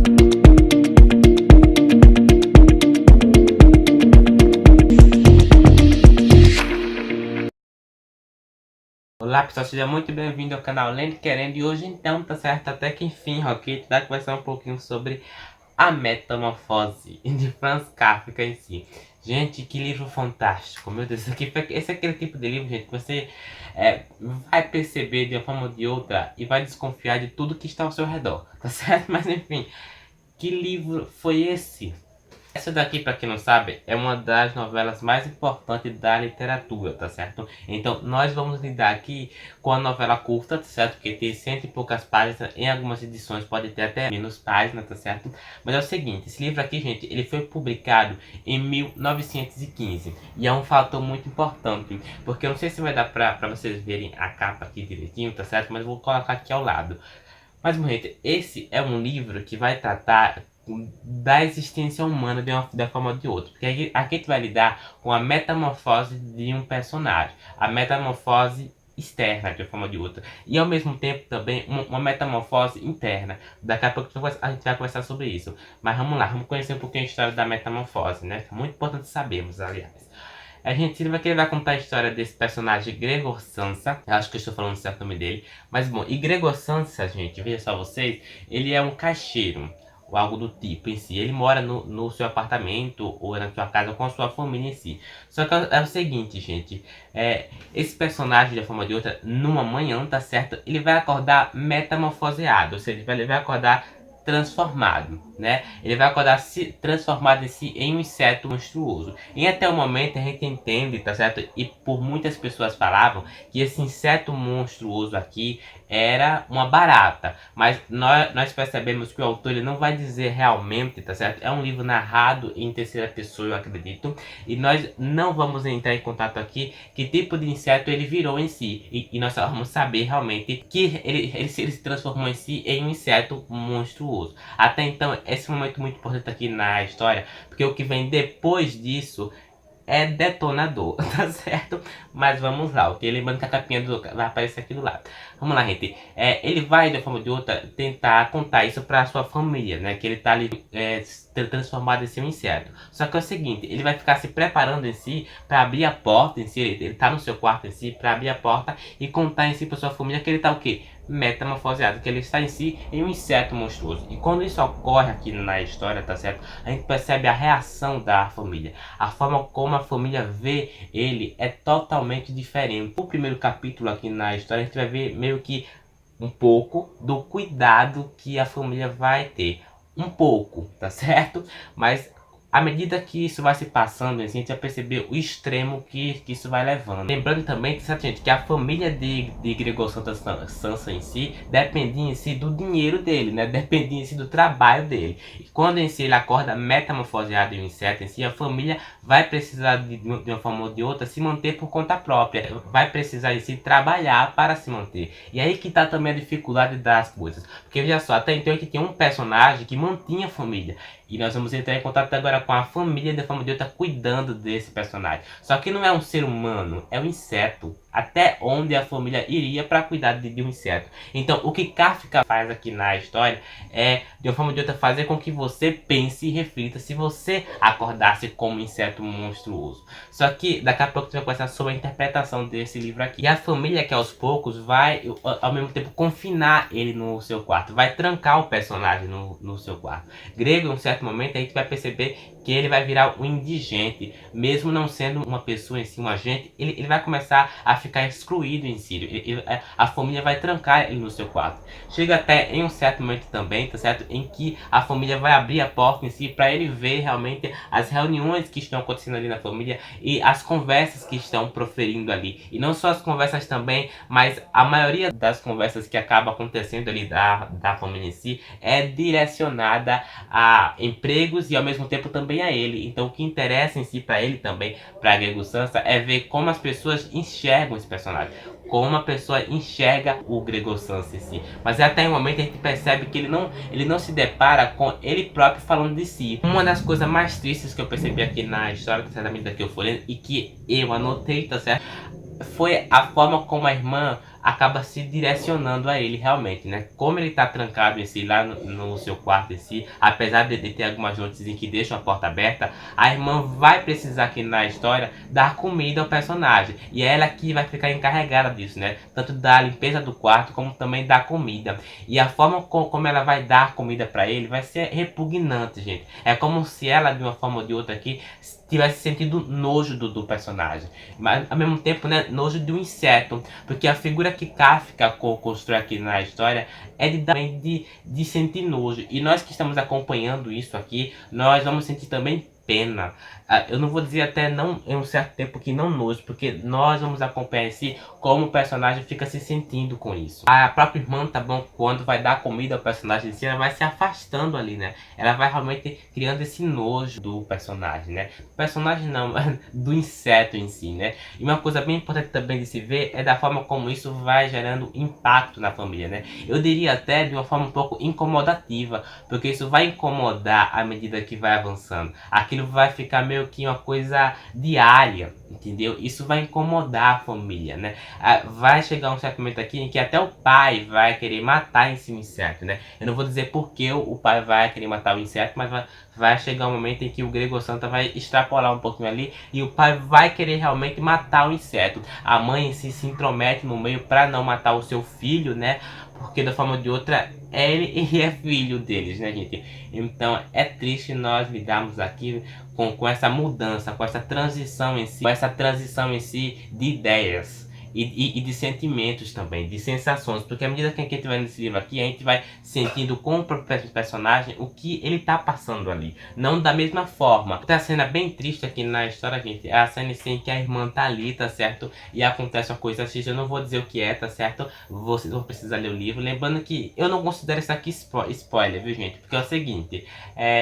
Olá pessoal, seja muito bem-vindo ao canal Lendo Querendo. E hoje então, tá certo, até que enfim, ok, vai conversar um pouquinho sobre a metamorfose de Franz Kafka em si. Gente, que livro fantástico, meu Deus, esse é aquele tipo de livro, gente, que você vai perceber de uma forma ou de outra e vai desconfiar de tudo que está ao seu redor, tá certo? Mas enfim, que livro foi esse? Essa daqui, para quem não sabe, é uma das novelas mais importantes da literatura, tá certo? Então, nós vamos lidar aqui com a novela curta, tá certo? Porque tem cento e poucas páginas, em algumas edições pode ter até menos páginas, tá certo? Mas é o seguinte, esse livro aqui, gente, ele foi publicado em 1915. E é um fator muito importante, porque eu não sei se vai dar pra vocês verem a capa aqui direitinho, tá certo? Mas eu vou colocar aqui ao lado. Mas, gente, esse é um livro que vai tratar da existência humana de uma forma ou de outra. Porque aqui a gente vai lidar com a metamorfose de um personagem. A metamorfose externa de uma forma ou de outra. E ao mesmo tempo também uma metamorfose interna. Daqui a pouco a gente vai conversar sobre isso. Mas vamos lá, vamos conhecer um pouquinho a história da metamorfose, né? É muito importante sabermos, aliás. A gente vai contar a história desse personagem Gregor Samsa. Eu acho que eu estou falando certo o nome dele. Mas bom, e Gregor Samsa, gente, veja só vocês, ele é um caixeiro, ou algo do tipo em si. Ele mora no seu apartamento ou na sua casa com a sua família em si. Só que é o seguinte, gente, esse personagem, de uma forma ou de outra, numa manhã, tá certo? Ele vai acordar metamorfoseado, ou seja, ele vai acordar transformado, né? Ele vai acordar transformado em si em um inseto monstruoso. E até o momento a gente entende, tá certo? E por muitas pessoas falavam que esse inseto monstruoso aqui era uma barata. Mas nós percebemos que o autor ele não vai dizer realmente, tá certo? É um livro narrado em terceira pessoa, eu acredito. E nós não vamos entrar em contato aqui que tipo de inseto ele virou em si. E nós só vamos saber realmente que ele se transformou em si em um inseto monstruoso. Até então, esse momento muito importante aqui na história, porque o que vem depois disso é detonador, tá certo? Mas vamos lá, ok? Lembrando que a capinha vai aparecer aqui do lado. Vamos lá, gente. Ele vai, de uma forma ou de outra, tentar contar isso pra sua família, né? Que ele tá ali transformado em si um inseto. Só que é o seguinte, ele vai ficar se preparando em si pra abrir a porta em si. Ele tá no seu quarto em si pra abrir a porta e contar em si pra sua família que ele tá o quê? Metamorfoseado, que ele está em si em um inseto monstruoso. E quando isso ocorre aqui na história, tá certo? A gente percebe a reação da família. A forma como a família vê ele é totalmente diferente. No primeiro capítulo aqui na história, a gente vai ver meio que um pouco do cuidado que a família vai ter. Um pouco, tá certo? Mas à medida que isso vai se passando, assim, a gente vai perceber o extremo que isso vai levando. Lembrando também, certo, gente, que a família de Gregor Samsa em si dependia em si do dinheiro dele, né? Dependia em si do trabalho dele. E quando em si ele acorda metamorfoseado em um inseto em si, a família vai precisar de uma forma ou de outra se manter por conta própria. Vai precisar em si trabalhar para se manter. E aí que tá também a dificuldade das coisas. Porque veja só, até então a gente tinha um personagem que mantinha a família. E nós vamos entrar em contato agora com a família de forma de outra cuidando desse personagem. Só que não é um ser humano, é um inseto. Até onde a família iria para cuidar de um inseto. Então o que Kafka faz aqui na história é de uma forma de outra fazer com que você pense e reflita se você acordasse como um inseto monstruoso. Só que daqui a pouco você vai conversar sobre a interpretação desse livro aqui. E a família que aos poucos vai ao mesmo tempo confinar ele no seu quarto. Vai trancar o personagem no seu quarto. Grego, em um certo momento, a gente vai perceber que ele vai virar um indigente. Mesmo não sendo uma pessoa em si, um agente, ele vai começar a ficar excluído em si. A família vai trancar ele no seu quarto. Chega até em um certo momento também, tá certo? Em que a família vai abrir a porta em si para ele ver realmente as reuniões que estão acontecendo ali na família e as conversas que estão proferindo ali. E não só as conversas também, mas a maioria das conversas que acaba acontecendo ali da família em si é direcionada a empregos e ao mesmo tempo também a ele. Então o que interessa em si para ele também, para Gregor Samsa, é ver como as pessoas enxergam esse personagem, como a pessoa enxerga o Gregor Samsa em si. Mas até um momento a gente percebe que ele não se depara com ele próprio falando de si. Uma das coisas mais tristes que eu percebi aqui na história, certamente, da que eu fui lendo e que eu anotei, tá certo? Foi a forma como a irmã acaba se direcionando a ele realmente, né? Como ele tá trancado em si, lá no seu quarto em si, apesar de ter algumas noites em que deixam a porta aberta, a irmã vai precisar aqui na história dar comida ao personagem. E é ela que vai ficar encarregada disso, né? Tanto da limpeza do quarto, como também da comida. E a forma como ela vai dar comida pra ele vai ser repugnante, gente. É como se ela, de uma forma ou de outra aqui, tivesse sentido nojo do personagem. Mas, ao mesmo tempo, né, nojo de um inseto. Porque a figura que Kafka constrói aqui na história é de sentir nojo. E nós que estamos acompanhando isso aqui, nós vamos sentir também pena. Eu não vou dizer até não em um certo tempo que não nojo, porque nós vamos acompanhar em si como o personagem fica se sentindo com isso. A própria irmã, tá bom, quando vai dar comida ao personagem em si, ela vai se afastando ali, né? Ela vai realmente criando esse nojo do personagem, né? Personagem não, do inseto em si, né? E uma coisa bem importante também de se ver é da forma como isso vai gerando impacto na família, né? Eu diria até de uma forma um pouco incomodativa, porque isso vai incomodar à medida que vai avançando. Aquilo vai ficar meio que uma coisa diária, entendeu? Isso vai incomodar a família, né? Vai chegar um certo momento aqui em que até o pai vai querer matar esse inseto, né? Eu não vou dizer porque o pai vai querer matar o inseto, mas vai chegar um momento em que o Grego Santa vai extrapolar um pouquinho ali e o pai vai querer realmente matar o inseto. A mãe se intromete no meio para não matar o seu filho, né? Porque da forma ou de outra, ele é filho deles, né, gente? Então é triste nós lidarmos aqui com essa mudança, com essa transição em si de ideias. E de sentimentos também, de sensações, porque à medida que a gente vai nesse livro aqui, a gente vai sentindo com o próprio personagem o que ele tá passando ali, não da mesma forma. Outra cena bem triste aqui na história, gente, é a cena em que a irmã tá ali, tá certo? E acontece uma coisa X, eu não vou dizer o que é, tá certo? Vocês vão precisar ler o livro, lembrando que eu não considero isso aqui spoiler, viu, gente? Porque é o seguinte,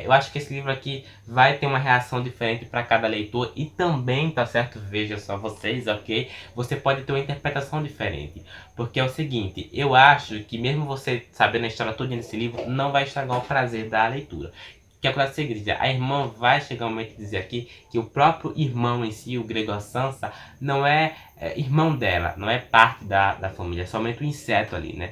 eu acho que esse livro aqui vai ter uma reação diferente para cada leitor e também, tá certo? Veja só vocês, ok? Você pode ter uma interpretação diferente, porque é o seguinte, eu acho que mesmo você sabendo a história toda desse livro, não vai estragar o prazer da leitura. Que é o seguinte, a irmã vai chegar um momento de dizer aqui que o próprio irmão em si, o Gregor Samsa, não é irmão dela, não é parte da família, é somente um inseto ali, né?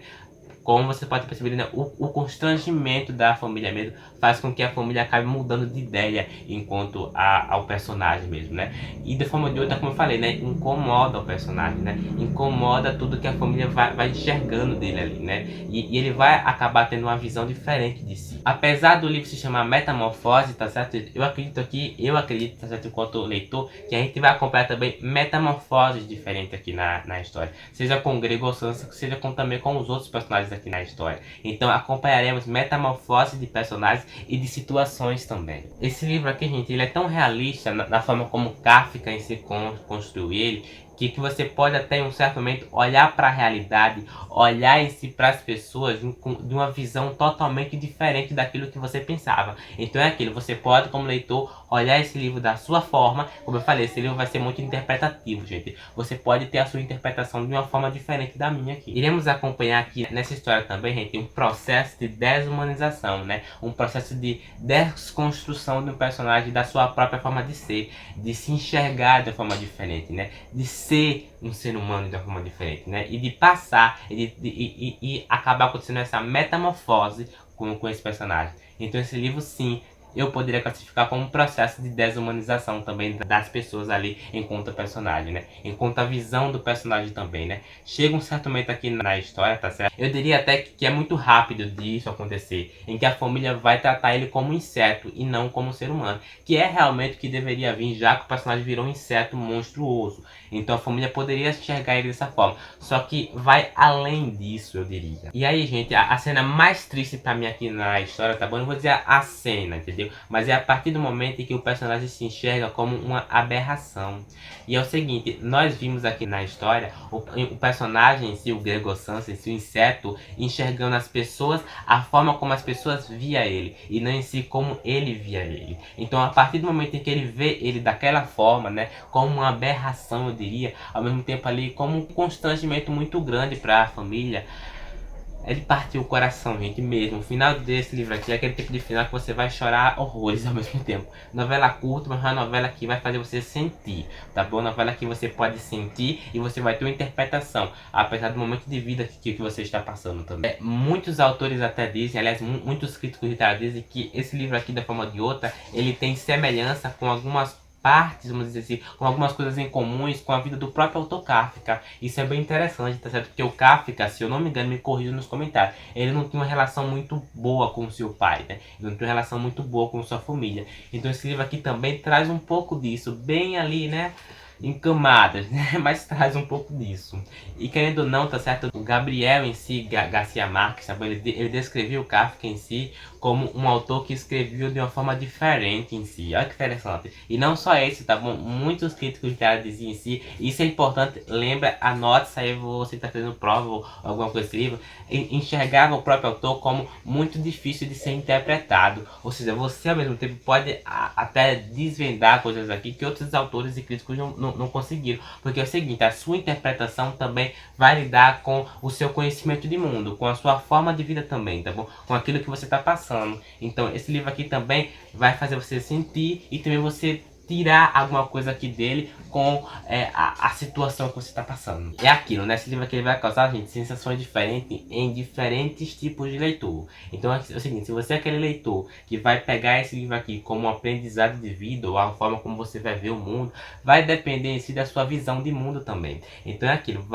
Como você pode perceber, né, o constrangimento da família mesmo faz com que a família acabe mudando de ideia enquanto ao personagem mesmo, né? E de forma ou de outra, como eu falei, né, incomoda o personagem, né? Incomoda tudo que a família vai enxergando dele ali, né? E ele vai acabar tendo uma visão diferente de si. Apesar do livro se chamar Metamorfose, tá certo? Eu acredito, tá certo, enquanto leitor, que a gente vai acompanhar também metamorfoses diferentes aqui na história. Seja com o Gregor Samsa, seja também com os outros personagens aqui na história. Então acompanharemos metamorfose de personagens e de situações também. Esse livro aqui, gente, ele é tão realista na forma como Kafka em si construiu ele, que você pode até em um certo momento olhar para a realidade, olhar em si para as pessoas de uma visão totalmente diferente daquilo que você pensava. Então é aquilo, você pode como leitor olhar esse livro da sua forma, como eu falei, esse livro vai ser muito interpretativo, gente. Você pode ter a sua interpretação de uma forma diferente da minha aqui. Iremos acompanhar aqui nessa história também, gente, um processo de desumanização, né? Um processo de desconstrução de um personagem da sua própria forma de ser, de se enxergar de uma forma diferente, né? De ser um ser humano de uma forma diferente, né? E de passar e acabar acontecendo essa metamorfose com esse personagem. Então esse livro, sim, eu poderia classificar como um processo de desumanização também das pessoas ali enquanto personagem, né? Enquanto a visão do personagem também, né? Chega um certo momento aqui na história, tá certo? Eu diria até que é muito rápido disso acontecer, em que a família vai tratar ele como um inseto e não como um ser humano, que é realmente o que deveria vir, já que o personagem virou um inseto monstruoso. Então a família poderia enxergar ele dessa forma, só que vai além disso, eu diria. E aí, gente, a cena mais triste pra mim aqui na história, tá bom? Eu não vou dizer a cena, entendeu? Mas é a partir do momento em que o personagem se enxerga como uma aberração. E é o seguinte, nós vimos aqui na história o personagem em si, o Gregor Samsa, em si, o inseto, enxergando as pessoas, a forma como as pessoas via ele, e não em si como ele via ele. Então a partir do momento em que ele vê ele daquela forma, né, como uma aberração, eu diria, ao mesmo tempo ali como um constrangimento muito grande para a família, Ele partiu o coração, gente, mesmo. O final desse livro aqui é aquele tipo de final que você vai chorar horrores ao mesmo tempo. Novela curta, mas é uma novela que vai fazer você sentir, tá bom? Novela que você pode sentir e você vai ter uma interpretação, apesar do momento de vida que você está passando também. Muitos autores até dizem, aliás, muitos críticos literários dizem que esse livro aqui, da forma ou de outra, ele tem semelhança com algumas partes, vamos dizer assim, com algumas coisas em comuns com a vida do próprio autor Kafka. Isso é bem interessante, tá certo? Porque o Kafka, se eu não me engano, me corrija nos comentários, ele não tinha uma relação muito boa com o seu pai, né? Ele não tinha uma relação muito boa com sua família. Então esse livro aqui também traz um pouco disso, bem ali, né? Em camadas, né? Mas traz um pouco disso. E querendo ou não, tá certo? O Gabriel em si, Garcia Marques, sabe? Ele descreveu o Kafka em si como um autor que escreveu de uma forma diferente em si. Olha que interessante. E não só esse, tá bom? Muitos críticos literários diziam em si. Isso é importante. Lembra, anote isso aí, você está fazendo prova ou alguma coisa desse livro. Enxergava o próprio autor como muito difícil de ser interpretado. Ou seja, você ao mesmo tempo pode até desvendar coisas aqui que outros autores e críticos não conseguiram. Porque é o seguinte, a sua interpretação também vai lidar com o seu conhecimento de mundo, com a sua forma de vida também, tá bom? Com aquilo que você está passando. Então esse livro aqui também vai fazer você sentir e também você tirar alguma coisa aqui dele com a situação que você está passando. É aquilo, né? Esse livro aqui ele vai causar, gente, sensações diferentes em diferentes tipos de leitor. Então é o seguinte, se você é aquele leitor que vai pegar esse livro aqui como um aprendizado de vida, ou a forma como você vai ver o mundo, vai depender em si da sua visão de mundo também. Então é aquilo,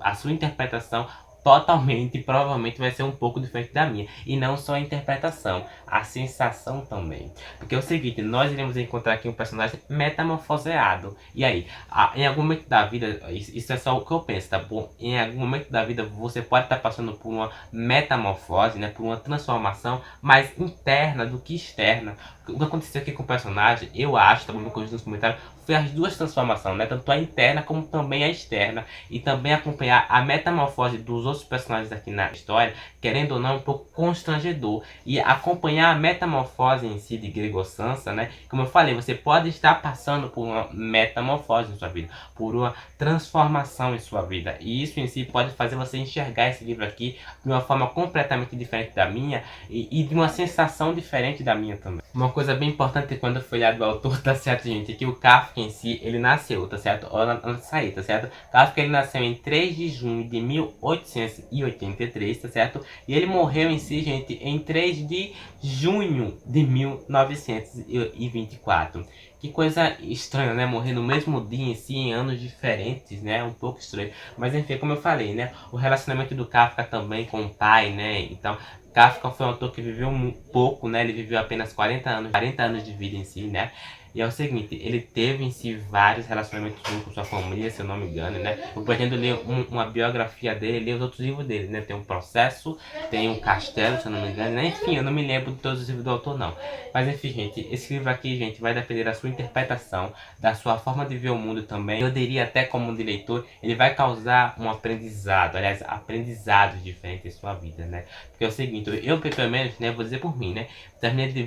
a sua interpretação totalmente, provavelmente vai ser um pouco diferente da minha. E não só a interpretação, a sensação também. Porque é o seguinte, nós iremos encontrar aqui um personagem metamorfoseado. E aí, em algum momento da vida, isso é só o que eu penso, tá bom? Em algum momento da vida você pode estar passando por uma metamorfose, né? Por uma transformação mais interna do que externa. O que aconteceu aqui com o personagem, eu acho, tá bom? No nos comentários, foi as duas transformações, né? Tanto a interna como também a externa. E também acompanhar a metamorfose dos outros personagens aqui na história, querendo ou não, é um pouco constrangedor. E acompanhar a metamorfose em si de Gregor Samsa, né? Como eu falei, você pode estar passando por uma metamorfose em sua vida, por uma transformação em sua vida. E isso em si pode fazer você enxergar esse livro aqui de uma forma completamente diferente da minha e de uma sensação diferente da minha também. Uma coisa bem importante quando eu fui olhar do autor, tá certo, gente? É que o Kafka em si, ele nasceu, tá certo? Ou antes de sair, tá certo? Kafka, ele nasceu em 3 de junho de 1883, tá certo? E ele morreu em si, gente, em 3 de junho de 1924. Que coisa estranha, né? Morrer no mesmo dia em si, em anos diferentes, né? Um pouco estranho. Mas enfim, como eu falei, né? O relacionamento do Kafka também com o pai, né? Então, Kafka foi um autor que viveu pouco, né? Ele viveu apenas 40 anos de vida em si, né? E é o seguinte, ele teve em si vários relacionamentos com sua família, se eu não me engano, né? Eu pretendo ler uma biografia dele, ler os outros livros dele, né? Tem um Processo, tem um Castelo, se eu não me engano, né? Enfim, eu não me lembro de todos os livros do autor, não. Mas enfim, gente, esse livro aqui, gente, vai depender da sua interpretação, da sua forma de ver o mundo também. Eu diria até como de leitor, ele vai causar um aprendizado, aliás, aprendizados diferentes em sua vida, né? Porque é o seguinte, eu pelo menos, né, vou dizer por mim, né? Terminei de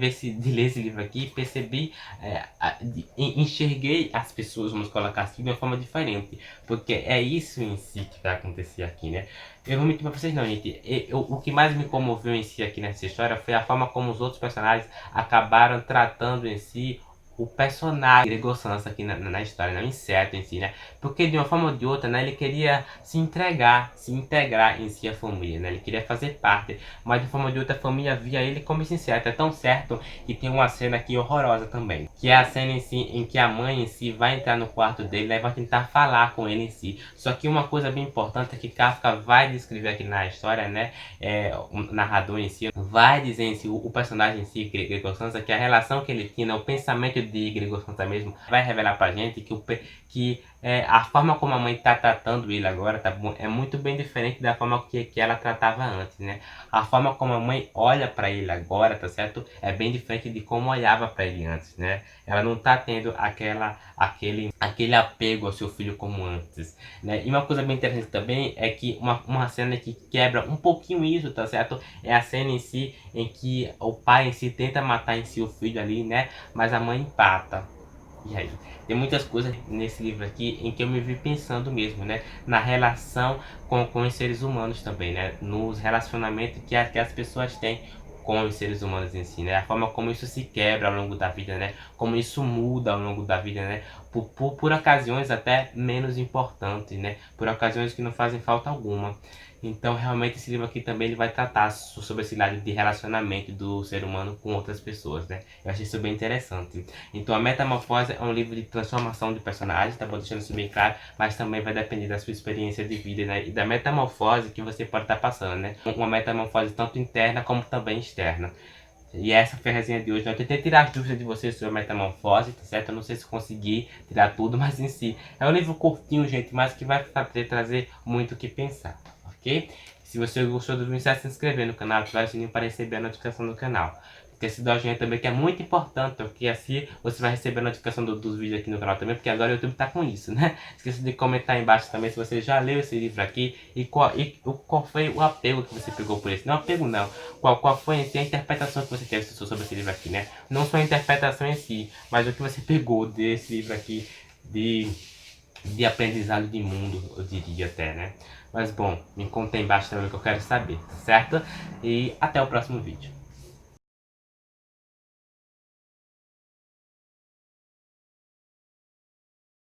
ler esse livro aqui e percebi, enxerguei as pessoas, vamos colocar assim, de uma forma diferente. Porque é isso em si que vai acontecer aqui, né? Eu vou mentir pra vocês não, gente. O que mais me comoveu em si aqui nessa história foi a forma como os outros personagens acabaram tratando em si o personagem Gregor Samsa aqui na história, né? O inseto em si, né? Porque de uma forma ou de outra, né? Ele queria se integrar em si a família, né? Ele queria fazer parte, mas de uma forma ou de outra a família via ele como esse inseto. É tão certo que tem uma cena aqui horrorosa também, que é a cena em si, em que a mãe em si vai entrar no quarto dele, né? Vai tentar falar com ele em si. Só que uma coisa bem importante é que Kafka vai descrever aqui na história, né? O narrador em si vai dizer em si, o personagem em si, Gregor Samsa, que a relação que ele tinha, né? O pensamento de Gregor Samsa mesmo, vai revelar pra gente que a forma como a mãe tá tratando ele agora, tá bom? É muito bem diferente da forma que ela tratava antes, né? A forma como a mãe olha pra ele agora, tá certo? É bem diferente de como olhava pra ele antes, né? Ela não tá tendo aquele apego ao seu filho como antes, né? E uma coisa bem interessante também é que uma cena que quebra um pouquinho isso, tá certo? É a cena em si em que o pai em si tenta matar em si o filho ali, né? Mas a mãe empata. E aí? Tem muitas coisas nesse livro aqui em que eu me vi pensando mesmo, né? Na relação com os seres humanos também, né? Nos relacionamentos que as pessoas têm com os seres humanos em si, né? A forma como isso se quebra ao longo da vida, né? Como isso muda ao longo da vida, né? Por ocasiões até menos importantes, né? Por ocasiões que não fazem falta alguma. Então, realmente, esse livro aqui também ele vai tratar sobre esse lado de relacionamento do ser humano com outras pessoas, né? Eu achei isso bem interessante. Então, a Metamorfose é um livro de transformação de personagens, tá bom? Deixando isso bem claro, mas também vai depender da sua experiência de vida, né? E da metamorfose que você pode estar passando, né? Uma metamorfose tanto interna como também externa. E essa foi a resenha de hoje. Eu tentei tirar as dúvidas de vocês sobre a metamorfose, tá certo? Eu não sei se consegui tirar tudo, mas em si é um livro curtinho, gente, mas que vai trazer muito o que pensar, ok? Se você gostou do vídeo, se inscrever no canal, ativar o sininho para receber a notificação do canal. Ter sido a joinha também, que é muito importante, porque assim você vai receber a notificação dos vídeos aqui no canal também, porque agora o YouTube tá com isso, né? Esqueça de comentar aí embaixo também se você já leu esse livro aqui e qual foi o apego que você pegou por esse. Não apego não, qual foi a interpretação que você teve sobre esse livro aqui, né? Não só a interpretação em si, mas o que você pegou desse livro aqui de aprendizado de mundo, eu diria até, né? Mas bom, me conta aí embaixo também o que eu quero saber, certo? E até o próximo vídeo.